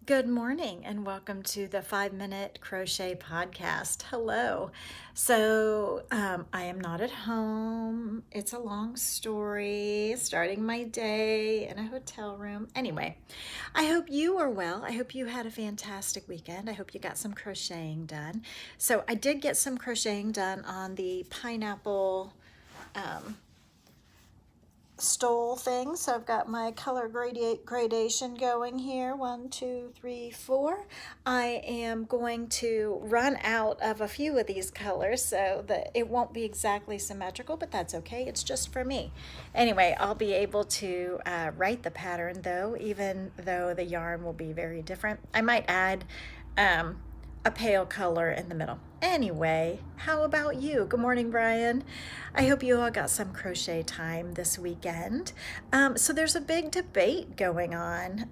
Good morning and welcome to the 5 Minute Crochet Podcast. Hello. I am not at home. It's a long story, starting my day in a hotel room. Anyway, I hope you are well. I hope you had a fantastic weekend. I hope you got some crocheting done. So I did get some crocheting done on the pineapple stole thing. So I've got my color gradation going here. 1, 2, 3, 4. I am going to run out of a few of these colors so that it won't be exactly symmetrical, but that's okay. It's just for me. Anyway, I'll be able to write the pattern though, even though the yarn will be very different. I might add a pale color in the middle. Anyway, how about you? Good morning, Brian. I hope you all got some crochet time this weekend. So there's a big debate going on,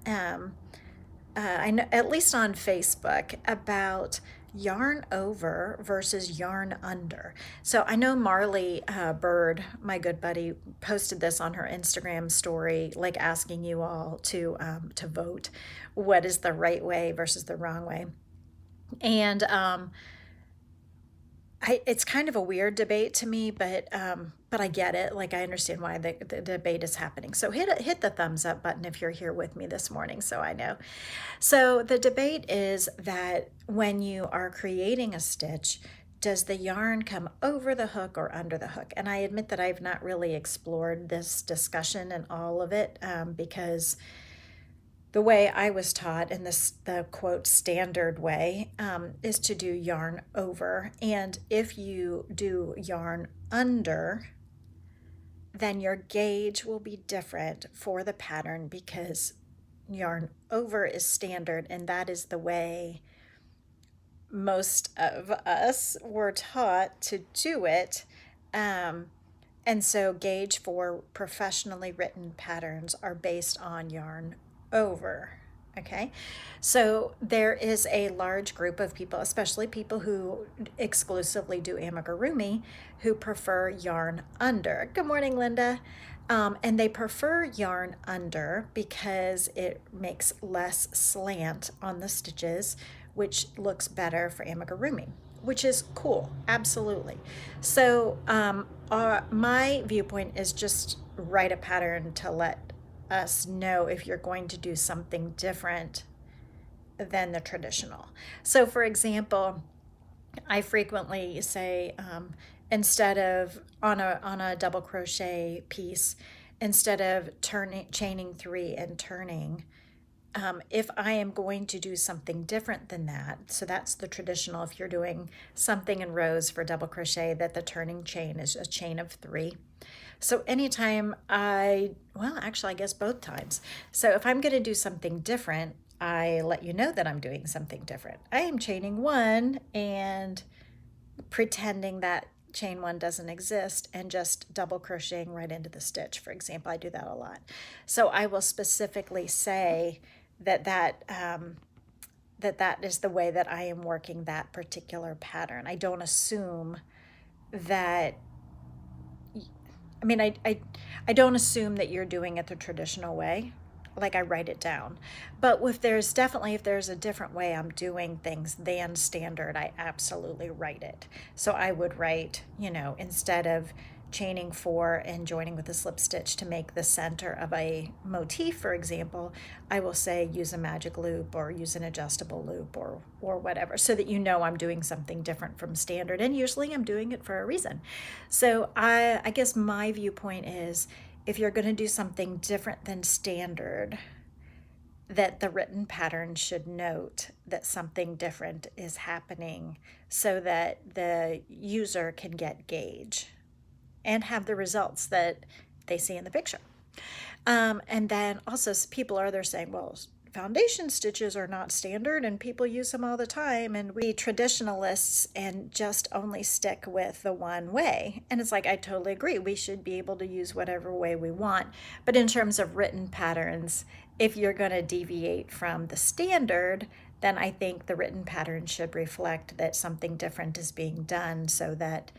I know, at least on Facebook, about yarn over versus yarn under. So I know Marley Bird, my good buddy, posted this on her Instagram story, like asking you all to vote what is the right way versus the wrong way. And it's kind of a weird debate to me, but I get it. Like, I understand why the debate is happening. So hit the thumbs up button if you're here with me this morning, so I know. So the debate is that when you are creating a stitch, does the yarn come over the hook or under the hook? And I admit that I've not really explored this discussion and all of it because the way I was taught, and the quote standard way, is to do yarn over. And if you do yarn under, then your gauge will be different for the pattern because yarn over is standard, and that is the way most of us were taught to do it. And so gauge for professionally written patterns are based on yarn over. Okay, so there is a large group of people, especially people who exclusively do amigurumi, who prefer yarn under. Good morning, Linda. And they prefer yarn under because it makes less slant on the stitches, which looks better for amigurumi, which is cool, absolutely. So my viewpoint is just write a pattern to let us know if you're going to do something different than the traditional. So for example, I frequently say instead of on a double crochet piece, instead of chaining 3 and turning, if I am going to do something different than that, so that's the traditional, if you're doing something in rows for double crochet, that the turning chain is a chain of 3. So anytime I guess both times. So if I'm going to do something different, I let you know that I'm doing something different. I am chaining 1 and pretending that chain 1 doesn't exist and just double crocheting right into the stitch. For example, I do that a lot. So I will specifically say that is the way that I am working that particular pattern. I don't assume that, I don't assume that you're doing it the traditional way. Like, I write it down. But if there's a different way I'm doing things than standard, I absolutely write it. So I would write, instead of chaining 4 and joining with a slip stitch to make the center of a motif, for example, I will say use a magic loop or use an adjustable loop or whatever, so that I'm doing something different from standard, and usually I'm doing it for a reason. So I guess my viewpoint is, if you're going to do something different than standard, that the written pattern should note that something different is happening so that the user can get gauge and have the results that they see in the picture. And then also people are there saying, well, foundation stitches are not standard and people use them all the time, and we traditionalists and just only stick with the one way. And it's like, I totally agree. We should be able to use whatever way we want. But in terms of written patterns, if you're going to deviate from the standard, then I think the written pattern should reflect that something different is being done so that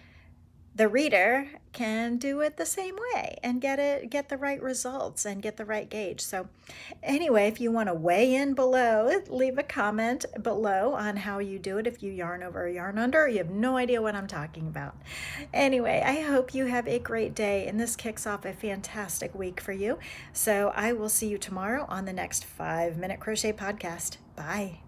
the reader can do it the same way and get the right results and get the right gauge. So anyway, if you want to weigh in below, leave a comment below on how you do it. If you yarn over or yarn under, you have no idea what I'm talking about. Anyway, I hope you have a great day, and this kicks off a fantastic week for you. So I will see you tomorrow on the next 5 Minute Crochet Podcast. Bye.